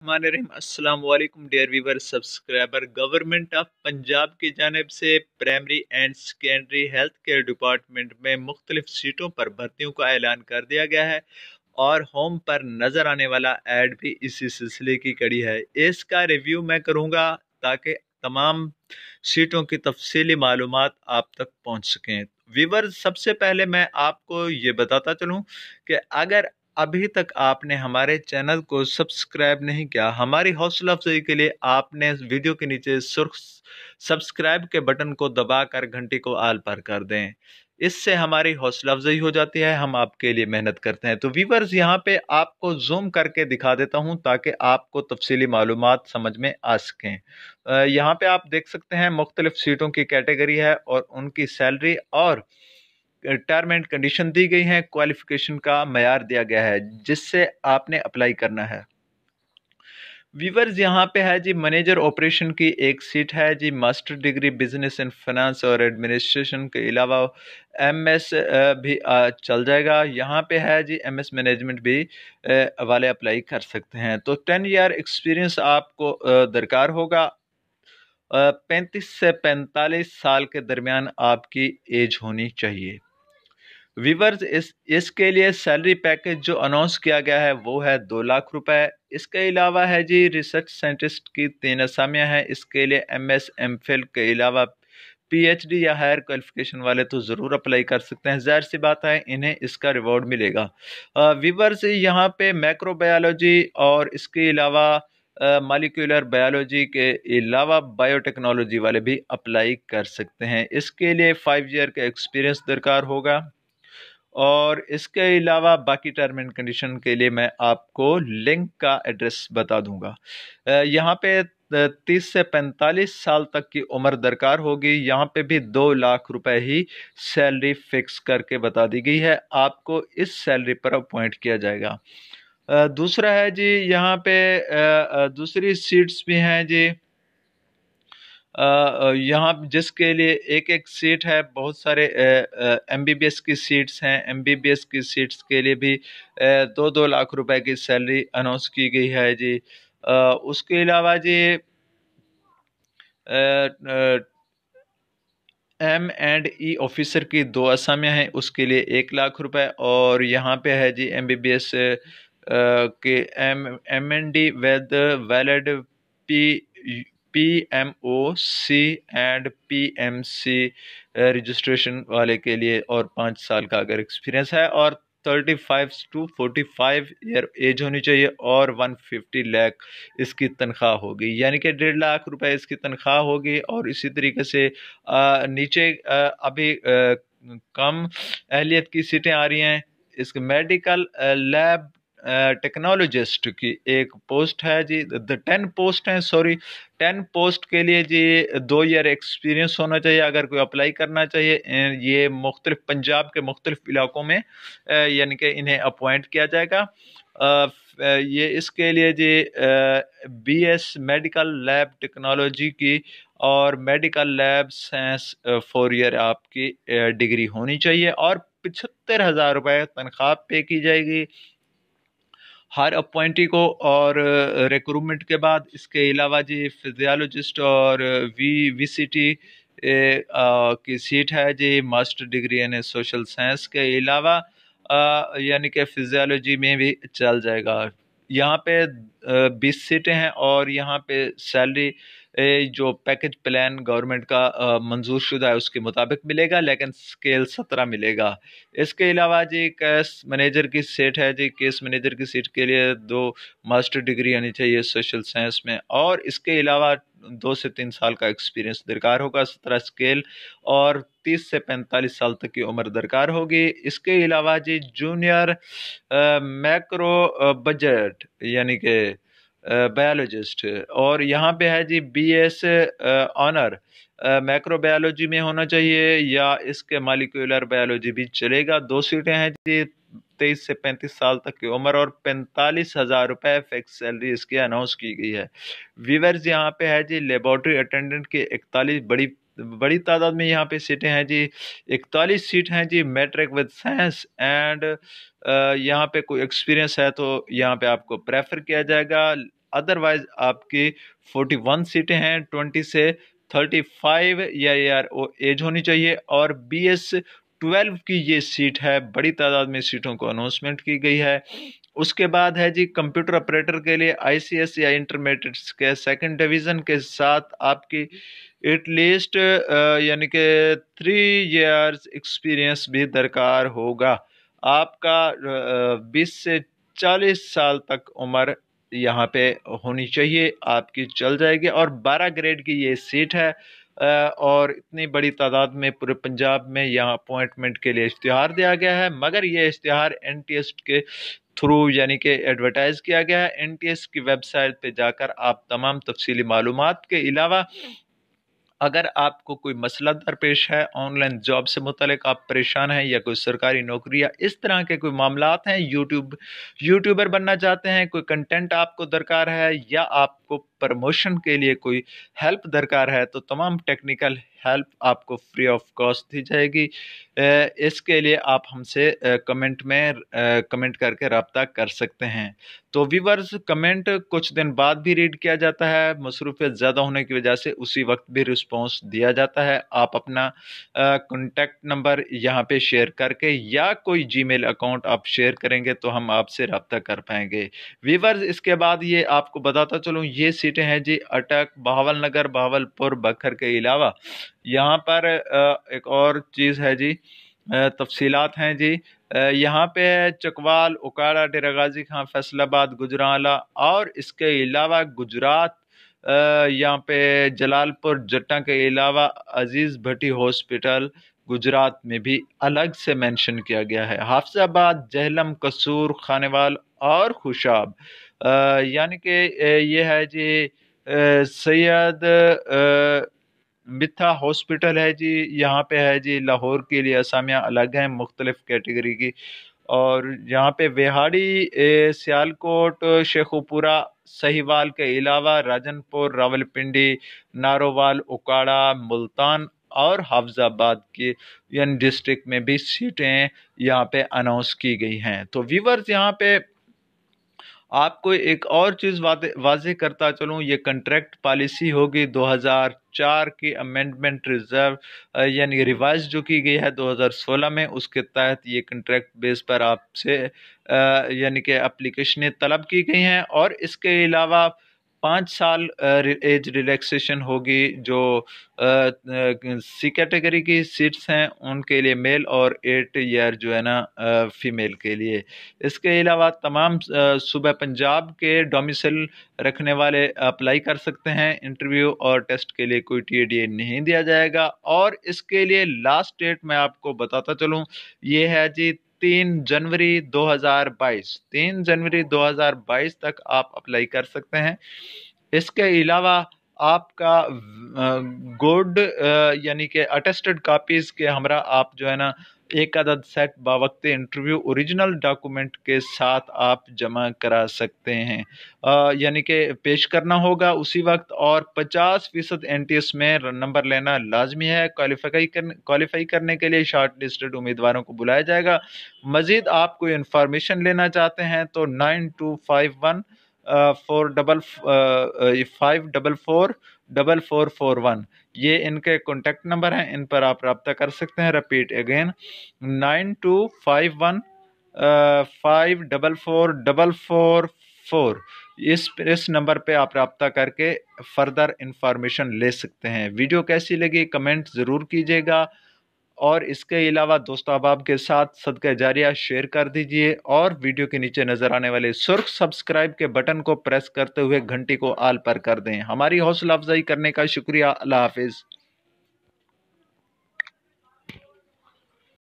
अस्सलाम वालेकुम dear viewer subscriber. Government of Punjab की जानिब से primary and secondary health care department में मुख्तलिफ सीटों पर भर्तियों का ऐलान कर दिया गया है और होम पर नज़र आने वाला ऐड भी इसी सिलसिले की कड़ी है। इसका रिव्यू मैं करूँगा ताकि तमाम सीटों की तफसीली मालूमात आप तक पहुँच सकें। व्यूवर, सबसे पहले मैं आपको ये बताता चलूँ कि अगर अभी तक आपने हमारे चैनल को सब्सक्राइब नहीं किया, हमारी हौसला अफजाई के लिए आपने वीडियो के नीचे सुर्ख सब्सक्राइब के बटन को दबाकर घंटी को आल पर कर दें। इससे हमारी हौसला अफजाई हो जाती है, हम आपके लिए मेहनत करते हैं। तो व्यूवर्स, यहाँ पे आपको जूम करके दिखा देता हूँ ताकि आपको तफसीली मालूमात समझ में आ सकें। यहाँ पे आप देख सकते हैं मुख्तलिफ सीटों की कैटेगरी है और उनकी सैलरी और टर्म एंड कंडीशन दी गई है, क्वालिफिकेशन का मयार दिया गया है जिससे आपने अप्लाई करना है। व्यूवर्स, यहाँ पे है जी मैनेजर ऑपरेशन की एक सीट है जी, master degree business and finance और एडमिनिस्ट्रेशन के अलावा एमएस भी चल जाएगा। यहाँ पे है जी एमएस मैनेजमेंट भी वाले अप्लाई कर सकते हैं। तो 10 ईयर एक्सपीरियंस आपको दरकार होगा। 35 से 45 साल के दरमियान आपकी एज होनी चाहिए। वीवर्स, इसके लिए सैलरी पैकेज जो अनाउंस किया गया है वो है 2 लाख रुपए। इसके अलावा है जी रिसर्च साइंटिस्ट की 3 असामियाँ हैं। इसके लिए एमएस एमफिल के अलावा पीएचडी या हायर क्वालिफिकेशन वाले तो ज़रूर अप्लाई कर सकते हैं। जाहिर सी बात है इन्हें इसका रिवॉर्ड मिलेगा। वीवर्स, यहाँ पे मैक्रोबायोलॉजी और इसके अलावा मालिक्यूलर बायोलॉजी के अलावा बायोटेक्नोलॉजी वाले भी अप्लाई कर सकते हैं। इसके लिए 5 ईयर का एक्सपीरियंस दरकार होगा और इसके अलावा बाकी टर्म एंड कंडीशन के लिए मैं आपको लिंक का एड्रेस बता दूंगा। यहाँ पे 30 से 45 साल तक की उम्र दरकार होगी। यहाँ पे भी 2 लाख रुपए ही सैलरी फिक्स करके बता दी गई है, आपको इस सैलरी पर अपॉइंट किया जाएगा। दूसरा है जी, यहाँ पे दूसरी सीट्स भी हैं जी। यहाँ जिसके लिए एक एक सीट है, बहुत सारे एमबीबीएस की सीट्स हैं। एमबीबीएस की सीट्स के लिए भी 2-2 लाख रुपए की सैलरी अनाउंस की गई है जी। उसके अलावा जी M&E ऑफिसर की 2 असामियाँ हैं, उसके लिए 1 लाख रुपए। और यहाँ पे है जी एमबीबीएस के M&D with valid PMOC and PMC registration वाले के लिए और 5 साल का अगर एक्सपीरियंस है और 35 to 45 ईयर एज होनी चाहिए और 150 लाख इसकी तनख्वाह होगी, यानी कि 1.5 लाख रुपए इसकी तनख्वाह होगी। और इसी तरीके से नीचे अभी कम अहलियत की सीटें आ रही हैं। इसके मेडिकल लैब टेक्नोलॉजिस्ट की एक पोस्ट है जी। 10 पोस्ट हैं, सॉरी 10 पोस्ट के लिए जी 2 ईयर एक्सपीरियंस होना चाहिए अगर कोई अप्लाई करना चाहिए। ये मुख्तलिफ पंजाब के मुख्तलिफ इलाकों में यानी कि इन्हें अपॉइंट किया जाएगा। ये इसके लिए जी BS मेडिकल लैब टेक्नोलॉजी की और मेडिकल लैब साइंस 4 ईयर आपकी डिग्री होनी चाहिए और 75,000 रुपये तनख्वाह पे की जाएगी हर अपॉइंटी को और रिक्रूटमेंट के बाद। इसके अलावा जी फिजियोलॉजिस्ट और VCT की सीट है जी, मास्टर डिग्री यानी सोशल साइंस के अलावा यानी कि फिजियोलॉजी में भी चल जाएगा। यहाँ पे 20 सीटें हैं और यहाँ पे सैलरी जो पैकेज प्लान गवर्नमेंट का मंजूर शुदा है उसके मुताबिक मिलेगा, लेकिन स्केल 17 मिलेगा। इसके अलावा जी केस मैनेजर की सीट है जी। केस मैनेजर की सीट के लिए 2 मास्टर डिग्री आनी चाहिए सोशल साइंस में और इसके अलावा 2 से 3 साल का एक्सपीरियंस दरकार होगा। 17 स्केल और 30 से 45 साल तक की उम्र दरकार होगी। इसके अलावा जी जूनियर मैक्रो बजट यानी कि बायोलॉजिस्ट और यहाँ पे है जी BS ऑनर मैक्रोबायोलॉजी में होना चाहिए या इसके मालिक्यूलर बायोलॉजी भी चलेगा। 2 सीटें हैं जी। 23 से 35 साल तक की उम्र और 45,000 रुपये फिक्स सैलरी इसकी अनाउंस की गई है। व्यूअर्स, यहाँ पे है जी लेबोरेटरी अटेंडेंट की 41 बड़ी तादाद में यहाँ पे सीटें हैं जी। 41 सीट हैं जी। मैट्रिक विद साइंस एंड यहाँ पे कोई एक्सपीरियंस है तो यहाँ पे आपको प्रेफर किया जाएगा। अदरवाइज आपकी 41 सीटें हैं। 20 से 35 या एज होनी चाहिए और BS-12 की ये सीट है। बड़ी तादाद में सीटों को अनाउंसमेंट की गई है। उसके बाद है जी कंप्यूटर ऑपरेटर के लिए ICS या इंटरमीडिएट के सेकंड डिवीजन के साथ आपकी एटलीस्ट यानी कि 3 years एक्सपीरियंस भी दरकार होगा। आपका 20 से 40 साल तक उम्र यहाँ पे होनी चाहिए, आपकी चल जाएगी। और 12 ग्रेड की ये सीट है और इतनी बड़ी तादाद में पूरे पंजाब में यहाँ अपॉइंटमेंट के लिए इश्तिहार दिया गया है। मगर ये इश्तिहार NTS के थ्रू यानी कि एडवर्टाइज किया गया है। NTS की वेबसाइट पे जाकर आप तमाम तफसीली मालूमात के अलावा अगर आपको कोई मसला दरपेश है, ऑनलाइन जॉब से मुतालिक आप परेशान हैं या कोई सरकारी नौकरी या इस तरह के कोई मामलात हैं, यूट्यूबर बनना चाहते हैं, कोई कंटेंट आपको दरकार है या आपको प्रमोशन के लिए कोई हेल्प दरकार है, तो तमाम टेक्निकल हेल्प आपको फ्री ऑफ कॉस्ट दी जाएगी। इसके लिए आप हमसे कमेंट करके रब्ता कर सकते हैं। तो व्यूअर्स, कमेंट कुछ दिन बाद भी रीड किया जाता है, मसरूफियत ज़्यादा होने की वजह से उसी वक्त भी रिस्पॉन्स दिया जाता है। आप अपना कॉन्टैक्ट नंबर यहाँ पे शेयर करके या कोई जीमेल अकाउंट आप शेयर करेंगे तो हम आपसे रब्ता कर पाएंगे। व्यूअर्स, इसके बाद ये आपको बताता चलूँ, ये सीटें हैं जी अटक, बहावलनगर, बहावलपुर, बखर के अलावा यहाँ पर एक और चीज़ है जी, तफसीलात हैं जी। यहाँ पे चकवाल, उकाड़ा, डेरा गाजी खां, फैसलाबाद, गुजरांवाला और इसके अलावा गुजरात, यहाँ पे जलालपुर, जट्टा के अलावा अजीज़ भट्टी हॉस्पिटल गुजरात में भी अलग से मेंशन किया गया है। हाफिजाबाद, जहलम, कसूर, खानेवाल और खुशाब यानी कि ये है जी सैयद मिथा हॉस्पिटल है जी, यहाँ पे है जी। लाहौर के लिए असामियाँ अलग हैं मुख्तलिफ कैटेगरी की। और यहाँ पे वेहाड़ी, सियालकोट, शेखुपुरा, सहीवाल के अलावा राजनपुर, रावलपिंडी, नारोवाल, उकाड़ा, मुल्तान और हाफिजाबाद के यानी डिस्ट्रिक्ट में भी सीटें यहाँ पे अनाउंस की गई हैं। तो व्यूवर्स, यहाँ पे आपको एक और चीज़ वाज़ेह करता चलूँ, ये कंट्रैक्ट पॉलिसी होगी 2004 की अमेंडमेंट रिजर्व यानी रिवाइज जो की गई है 2016 में, उसके तहत ये कंट्रैक्ट बेस पर आपसे यानी कि एप्लीकेशनें तलब की गई हैं। और इसके अलावा 5 साल एज रिलैक्सेशन होगी। जो C कैटेगरी की सीट्स हैं उनके लिए मेल और 8 ईयर जो है ना फीमेल के लिए। इसके अलावा तमाम सूबा पंजाब के डोमिसाइल रखने वाले अप्लाई कर सकते हैं। इंटरव्यू और टेस्ट के लिए कोई TDA नहीं दिया जाएगा। और इसके लिए लास्ट डेट मैं आपको बताता चलूँ, ये है जी 3 जनवरी 2022। 3 जनवरी 2022 तक आप अप्लाई कर सकते हैं। इसके अलावा आपका गुड यानी कि अटेस्टेड कापीज़ के हमरा आप जो है ना एक अदद सेट बावक्त इंटरव्यू ओरिजिनल डॉक्यूमेंट के साथ आप जमा करा सकते हैं, यानी कि पेश करना होगा उसी वक्त। और 50% NTS में नंबर लेना लाजमी है। क्वालिफाई करने के लिए शॉर्ट लिस्टेड उम्मीदवारों को बुलाया जाएगा। मज़ीद आप कोई इंफॉर्मेशन लेना चाहते हैं तो 9251 5444441 ये इनके कॉन्टेक्ट नंबर हैं, इन पर आप रब्ता कर सकते हैं। रिपीट अगेन 9251 5444444 इस नंबर पे आप रब्ता करके फर्दर इंफॉर्मेशन ले सकते हैं। वीडियो कैसी लगी कमेंट ज़रूर कीजिएगा और इसके अलावा दोस्तों अहबाब के साथ सदका जारिया शेयर कर दीजिए और वीडियो के नीचे नजर आने वाले सुर्ख सब्सक्राइब के बटन को प्रेस करते हुए घंटी को आल पर कर दें। हमारी हौसला अफजाई करने का शुक्रिया। अल्लाह हाफिज़।